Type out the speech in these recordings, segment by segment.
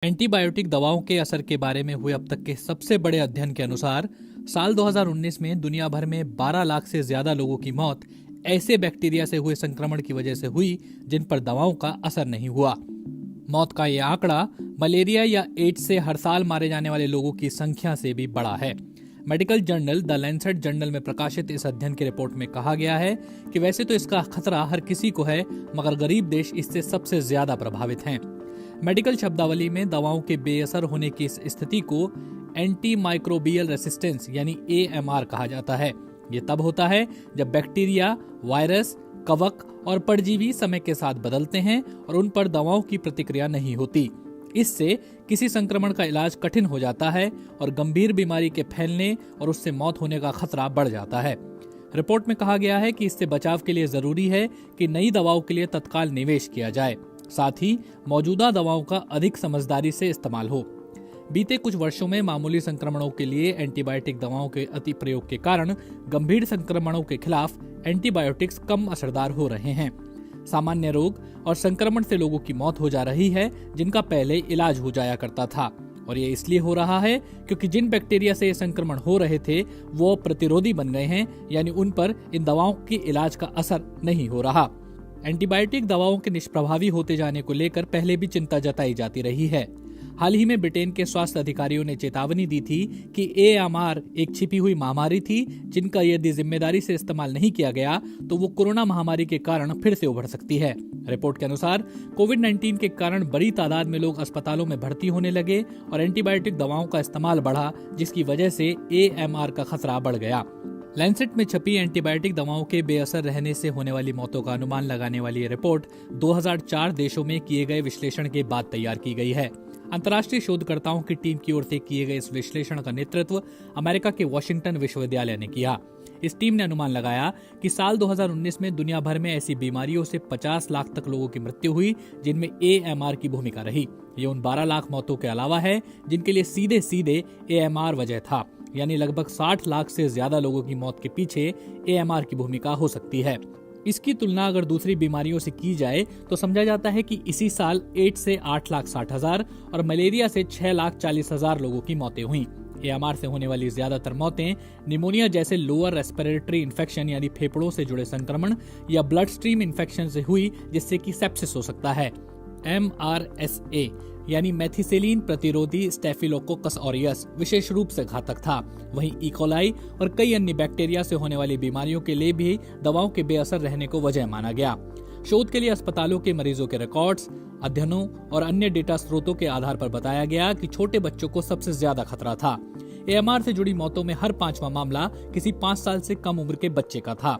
Antibiotic दवाओं के असर के बारे में हुए अब तक के सबसे बड़े अध्ययन के अनुसार साल 2019 में दुनिया भर में 12 लाख से ज्यादा लोगों की मौत ऐसे बैक्टीरिया से हुए संक्रमण की वजह से हुई जिन पर दवाओं का असर नहीं हुआ। मौत का यह आंकड़ा मलेरिया या एड्स से हर साल मारे जाने वाले लोगों की संख्या से भी बड़ा है। Medical journal the Lancet journal में प्रकाशित इस अध्ययन की रिपोर्ट में कहा गया है कि वैसे तो इसका खतरा हर किसी को है, मगर गरीब देश इससे सबसे ज्यादा प्रभावित हैं। मेडिकल शब्दावली में दवाओं के बेअसर होने की इस स्थिति को एंटी माइक्रोबियल रेसिस्टेंस यानी AMR कहा जाता है। ये तब होता है जब बैक्टीरिया, वायरस, कवक और परजीवी समय के साथ बदलते हैं और उन पर दवाओं की प्रतिक्रिया नहीं होती। इससे किसी संक्रमण का इलाज कठिन हो जाता है और गंभीर बीमारी के फैलने और उससे मौत होने का खतरा बढ़ जाता है। रिपोर्ट में कहा गया है कि इससे बचाव के लिए जरूरी है कि नई दवाओं के लिए तत्काल निवेश किया जाए, साथ ही मौजूदा दवाओं का अधिक समझदारी से इस्तेमाल हो। बीते कुछ वर्षों में मामूली संक्रमणों के लिए एंटीबायोटिक दवाओं के अति प्रयोग के कारण गंभीर संक्रमणों के खिलाफ एंटीबायोटिक्स कम असरदार हो रहे हैं। सामान्य रोग और संक्रमण से लोगों की मौत हो जा रही है जिनका पहले इलाज हो जाया करता था, और ये इसलिए हो रहा है क्योंकि जिन बैक्टीरिया से ये संक्रमण हो रहे थे वो प्रतिरोधी बन गए हैं, यानी उन पर इन दवाओं के इलाज का असर नहीं हो रहा। एंटीबायोटिक दवाओं के निष्प्रभावी होते जाने को लेकर पहले भी चिंता जताई जाती रही है। हाल ही में ब्रिटेन के स्वास्थ्य अधिकारियों ने चेतावनी दी थी कि AMR एक छिपी हुई महामारी थी जिनका यदि जिम्मेदारी से इस्तेमाल नहीं किया गया तो वो कोरोना महामारी के कारण फिर से उभर सकती है। रिपोर्ट के अनुसार कोविड-19 के कारण बड़ी तादाद में लोग अस्पतालों में भर्ती होने लगे और एंटीबायोटिक दवाओं का इस्तेमाल बढ़ा, जिसकी वजह से AMR का खतरा बढ़ गया। लैंसेट में छपी एंटीबायोटिक दवाओं के बेअसर रहने से होने वाली मौतों का अनुमान लगाने वाली रिपोर्ट 2004 देशों में किए गए विश्लेषण के बाद तैयार की गई है। अंतर्राष्ट्रीय शोधकर्ताओं की टीम की ओर से किए गए इस विश्लेषण का नेतृत्व अमेरिका के वॉशिंगटन विश्वविद्यालय ने किया। इस टीम ने अनुमान लगाया कि साल 2019 में दुनिया भर में ऐसी बीमारियों से 50 लाख तक लोगों की मृत्यु हुई जिनमें AMR की भूमिका रही। ये उन 12 लाख मौतों के अलावा है जिनके लिए सीधे सीधे AMR वजह था, यानी लगभग 60 लाख से ज्यादा लोगों की मौत के पीछे AMR की भूमिका हो सकती है। इसकी तुलना अगर दूसरी बीमारियों से की जाए तो समझा जाता है कि इसी साल एड्स से 8,60,000 और मलेरिया से 6,40,000 लोगों की मौतें हुई। AMR से होने वाली ज्यादातर मौतें निमोनिया जैसे लोअर रेस्पिरेटरी इन्फेक्शन यानी फेफड़ों से जुड़े संक्रमण या ब्लड स्ट्रीम इन्फेक्शन से हुई, जिससे कि सेप्सिस हो सकता है। MRSA यानी मेथिसेलिन प्रतिरोधी स्टेफिलोकोकस ऑरियस विशेष रूप से घातक था। वहीं इकोलाई और कई अन्य बैक्टीरिया से होने वाली बीमारियों के लिए भी दवाओं के बेअसर रहने को वजह माना गया। शोध के लिए अस्पतालों के मरीजों के रिकॉर्ड्स, अध्ययनों और अन्य डेटा स्रोतों के आधार पर बताया गया कि छोटे बच्चों को सबसे ज्यादा खतरा था। AMR से जुड़ी मौतों में हर 5वां मामला किसी 5 साल से कम उम्र के बच्चे का था।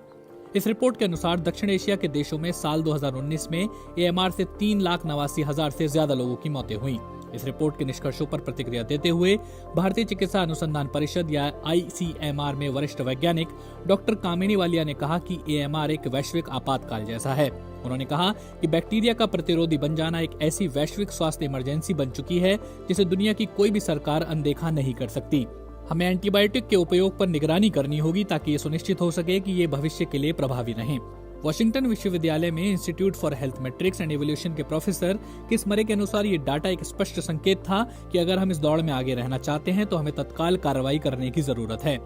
इस रिपोर्ट के अनुसार दक्षिण एशिया के देशों में साल 2019 में AMR से 3,89,000 से ज्यादा लोगों की मौतें हुई। इस रिपोर्ट के निष्कर्षों पर प्रतिक्रिया देते हुए भारतीय चिकित्सा अनुसंधान परिषद या ICMR में वरिष्ठ वैज्ञानिक डॉक्टर कामिनी वालिया ने कहा कि AMR एक वैश्विक आपातकाल जैसा है। उन्होंने कहा कि बैक्टीरिया का प्रतिरोधी बन जाना एक ऐसी वैश्विक स्वास्थ्य इमरजेंसी बन चुकी है जिसे दुनिया की कोई भी सरकार अनदेखा नहीं कर सकती। हमें एंटीबायोटिक के उपयोग पर निगरानी करनी होगी ताकि ये सुनिश्चित हो सके कि ये भविष्य के लिए प्रभावी रहें। वॉशिंगटन विश्वविद्यालय में institute for health matrix and evolution के प्रोफेसर किस मरे के अनुसार ये डाटा एक स्पष्ट संकेत था कि अगर हम इस दौड़ में आगे रहना चाहते हैं तो हमें तत्काल कार्रवाई करने की जरूरत है।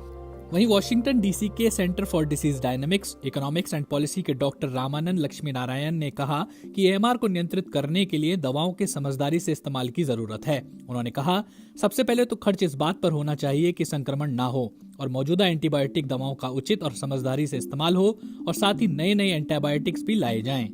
वहीं वॉशिंगटन DC के centre for disease dynamics, economics and policy के डॉक्टर रामानंद लक्ष्मी नारायण ने कहा कि AMR को नियंत्रित करने के लिए दवाओं के समझदारी से इस्तेमाल की जरूरत है। उन्होंने कहा, सबसे पहले तो खर्च इस बात पर होना चाहिए कि संक्रमण ना हो और मौजूदा एंटीबायोटिक दवाओं का उचित और समझदारी से इस्तेमाल हो, और साथ ही नए एंटीबायोटिक्स भी लाए जाएं।